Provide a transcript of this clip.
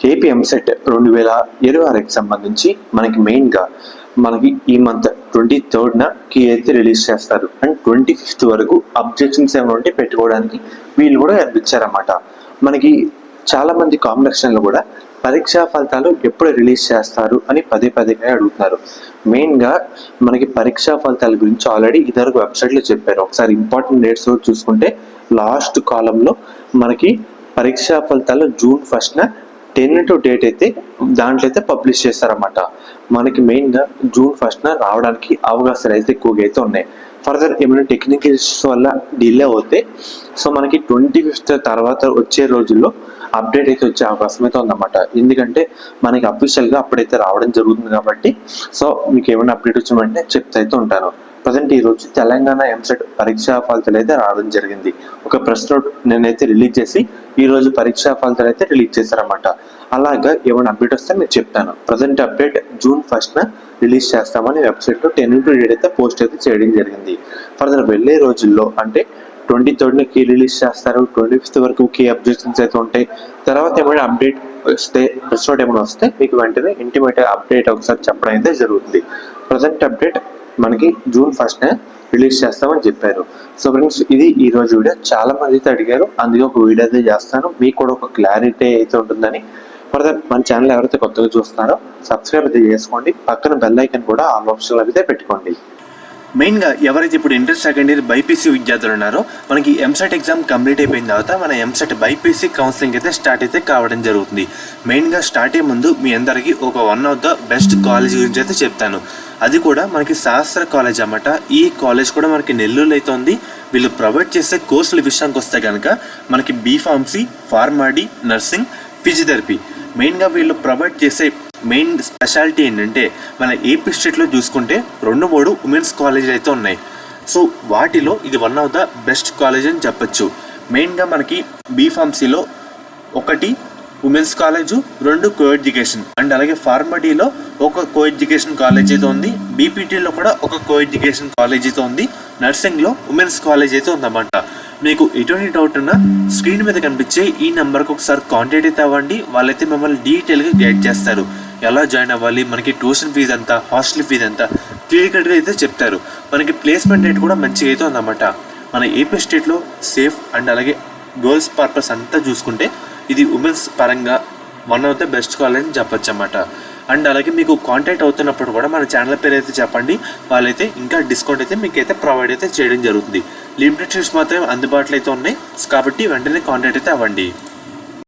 AP EAMCET 2026కి సంబంధించి మనకి ఈ మంత్ 23rd కీ అయితే రిలీజ్ చేస్తారు. అండ్ 25th వరకు అబ్జెక్షన్స్ ఏమైనా ఉంటే పెట్టుకోవడానికి వీళ్ళు కూడా కనిపించారన్నమాట. మనకి చాలా మంది కాంబినేషన్లు కూడా పరీక్షా ఫలితాలు ఎప్పుడు రిలీజ్ చేస్తారు అని పదే అడుగుతున్నారు. మెయిన్గా మనకి పరీక్షా ఫలితాల గురించి ఆల్రెడీ ఇదివరకు వెబ్సైట్లో చెప్పారు. ఒకసారి ఇంపార్టెంట్ డేట్స్ చూసుకుంటే లాస్ట్ కాలంలో మనకి పరీక్షా ఫలితాలు June 1st 10 to డేట్ అయితే దాంట్లో అయితే పబ్లిష్ చేస్తారన్నమాట. మనకి మెయిన్గా June 1st రావడానికి అవకాశాలు అయితే ఎక్కువగా అయితే ఉన్నాయి. ఫర్దర్ ఏమైనా టెక్నికల్ ఇష్యూస్ వల్ల డిలే అవుతే సో మనకి 25th తర్వాత వచ్చే రోజుల్లో అప్డేట్ అయితే వచ్చే అవకాశం అయితే ఉందన్నమాట. ఎందుకంటే మనకి అఫీషియల్గా అప్పుడైతే రావడం జరుగుతుంది కాబట్టి సో మీకు ఏమైనా అప్డేట్ వచ్చిన వెంటనే చెప్తా అయితే ఉంటాను. ప్రజెంట్ ఈరోజు తెలంగాణ ఎంసెట్ పరీక్షా ఫలితాలు అయితే రావడం జరిగింది. ఒక ప్రెస్ నోట్ నేనైతే రిలీజ్ చేసి ఈరోజు పరీక్షా ఫలితాలు అయితే రిలీజ్ చేశారన్నమాట. అలాగా ఏమైనా అప్డేట్ వస్తే నేను చెప్తాను. Present update June 1st release చేస్తామని వెబ్సైట్లో 10 to డేట్ అయితే పోస్ట్ అయితే చేయడం జరిగింది. ఫర్దర్ వెళ్ళే రోజుల్లో అంటే 23rd కీ రిలీజ్ చేస్తారు. 25th వరకు కీ అబ్జెక్షన్స్ అయితే ఉంటాయి. తర్వాత ఏమైనా అప్డేట్ వస్తే ప్రెస్ నోట్ ఏమైనా వస్తే మీకు వెంటనే ఇంటిమేట్ అప్డేట్ ఒకసారి చెప్పడం అయితే జరుగుతుంది. ప్రజెంట్ అప్డేట్ మనకి June 1st రిలీజ్ చేస్తామని చెప్పారు. సో ఫ్రెండ్స్, ఇది ఈ రోజు వీడియో. చాలా మంది అయితే అడిగారు, అందుకే ఒక వీడియో అయితే చేస్తాను. మీకు కూడా ఒక క్లారిటీ అయితే ఉంటుందని. ఫర్దర్ మన ఛానల్ ఎవరైతే కొత్తగా చూస్తున్నారో సబ్స్క్రైబ్ అయితే చేసుకోండి. పక్కన బెల్ ఐకాన్ కూడా ఆల్ ఆప్షన్ అయితే పెట్టుకోండి. మెయిన్గా ఎవరైతే ఇప్పుడు ఇంటర్ సెకండ్ ఇయర్ బైపీసీ విద్యార్థులు ఉన్నారో మనకి ఎంసెట్ ఎగ్జామ్ కంప్లీట్ అయిపోయిన తర్వాత మన ఎంసెట్ బైపీసీ కౌన్సిలింగ్ అయితే స్టార్ట్ అయితే కావడం జరుగుతుంది. మెయిన్గా స్టార్ట్ అయ్యే ముందు మీ అందరికీ ఒక one of the best college గురించి అయితే చెప్తాను. అది కూడా మనకి శాస్త్ర కాలేజ్ అన్నమాట. ఈ కాలేజ్ కూడా మనకి నెల్లూరులో అయితే ఉంది. వీళ్ళు ప్రొవైడ్ చేసే కోర్సుల విషయానికి వస్తే కనుక మనకి బీఫార్మసీ, ఫార్మాడీ, నర్సింగ్, ఫిజియోథెరపీ. మెయిన్గా వీళ్ళు ప్రొవైడ్ చేసే మెయిన్ స్పెషాలిటీ ఏంటంటే మన ఏపీ స్టేట్లో చూసుకుంటే 2-3 ఉమెన్స్ కాలేజీలు అయితే ఉన్నాయి. సో వాటిలో ఇది one of the best college అని చెప్పచ్చు. మెయిన్గా మనకి బీఫార్మసీలో 1 women's college, 2 co education and అలాగే ఫార్మడీలో ఒక కో ఎడ్యుకేషన్ కాలేజ్ అయితే ఉంది. బీపీటీలో కూడా ఒక కో ఎడ్యుకేషన్ కాలేజ్ అయితే ఉంది. నర్సింగ్లో ఉమెన్స్ కాలేజ్ అయితే ఉందన్నమాట. మీకు ఎటువంటి డౌట్ ఉన్నా స్క్రీన్ మీద కనిపించే ఈ నెంబర్కి ఒకసారి కాంటాక్ట్ అయితే అవ్వండి. వాళ్ళైతే మిమ్మల్ని డీటెయిల్గా గైడ్ చేస్తారు. ఎలా జాయిన్ అవ్వాలి, మనకి ట్యూషన్ ఫీజు ఎంత, హాస్టల్ ఫీజు ఎంత క్లియర్ కట్గా అయితే చెప్తారు. మనకి ప్లేస్మెంట్ రేట్ కూడా మంచిగా అయితే ఉందన్నమాట. మన ఏపీ స్టేట్లో సేఫ్ అండ్ అలాగే గర్ల్స్ పర్పస్ అంతా చూసుకుంటే ఇది ఉమెన్స్ పరంగా one of the best college అని చెప్పచ్చు అన్నమాట. అండ్ అలాగే మీకు కాంటాక్ట్ అవుతున్నప్పుడు కూడా మన ఛానల్ పేరు అయితే చెప్పండి. వాళ్ళైతే ఇంకా డిస్కౌంట్ అయితే మీకు అయితే ప్రొవైడ్ అయితే చేయడం జరుగుతుంది. లిమిటెడ్ సీట్స్ మాత్రమే అందుబాటులో అయితే ఉన్నాయి కాబట్టి వెంటనే కాంటాక్ట్ అయితే అవ్వండి.